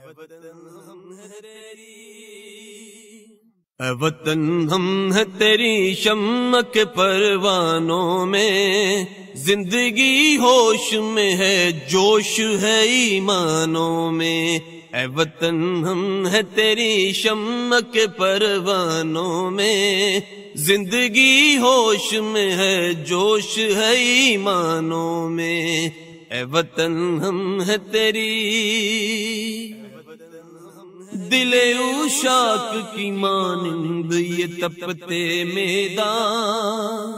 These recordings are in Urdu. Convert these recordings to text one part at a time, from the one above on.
اے وطن ہم ہے تیری شمع کے پروانوں میں، زندگی ہوش میں ہے جوش ہے ایمانوں میں۔ اے وطن ہم ہے تیری شمع کے پروانوں میں، زندگی ہوش میں ہے جوش ہے ایمانوں میں۔ اے وطن ہم ہے تیری دل عشاق کی مانند یہ تپتے میدان،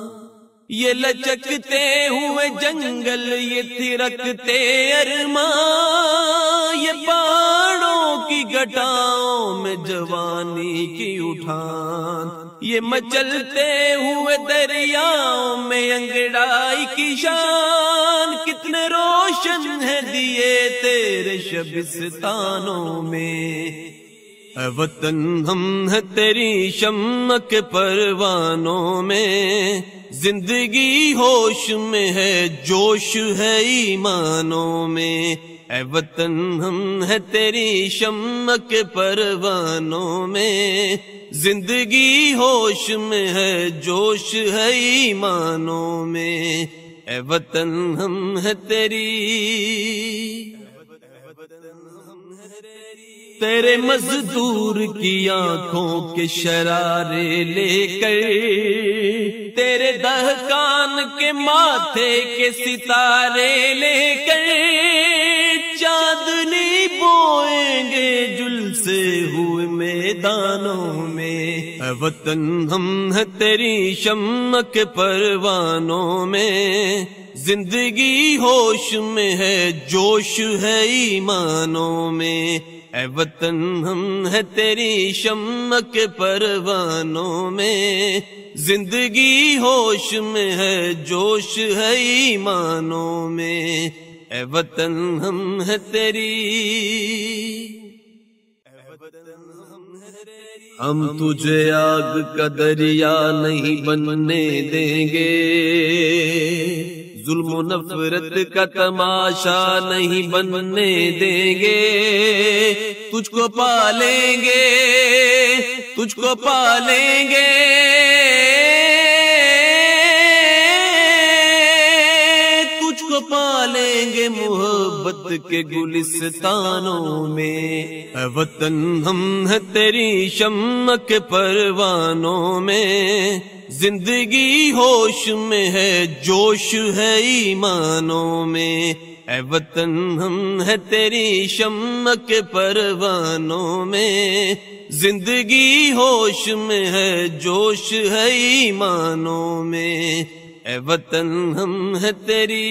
یہ لچکتے ہوئے جنگل، یہ تھرکتے ارمان، یہ پہاڑوں کی گھٹاؤں میں جوانی کی اٹھان، یہ مچلتے ہوئے دریاؤں میں انگڑائی کی شان، کتنے روشن ہے دیے تیرے شبستانوں میں۔ اے وطن ہم ہے تیری شمع کے پروانوں میں، زندگی ہوش میں ہے جوش ہے ایمانوں میں۔ اے وطن ہم ہے تیری شمع کے پروانوں میں، زندگی ہوش میں ہے جوش ہے ایمانوں میں۔ اے وطن ہم ہے تیری تیرے مزدور کی آنکھوں کے شرارے لے کر، تیرے دہقان کے ماتھے کے ستارے لے کر، چاندنی بوئیں گے جھلسے ہوئے میدانوں میں۔ اے وطن ہم ہے تیری شمع کے پروانوں میں، زندگی ہوش میں ہے جوش ہے ایمانوں میں۔ اے وطن ہم ہے تیری شمع کے پروانوں میں، زندگی ہوش میں ہے جوش ہے ایمانوں میں۔ اے وطن ہم ہے تیری ہم تجھے آگ کا دریا نہیں بننے دیں گے، ظلم و نفرت کا تماشا نہیں بننے دیں گے، تجھ کو پالیں گے، تجھ کو پالیں گے، تجھ کو پالیں گے محبت کے گلستانوں میں۔ اے وطن ہم ہے تیری شمع کے پروانوں میں، زندگی ہوش میں ہے جوش ہے ایمانوں میں۔ اے وطن ہم ہے تیری شمع کے پروانوں میں، زندگی ہوش میں ہے جوش ہے ایمانوں میں۔ اے وطن ہم ہے تیری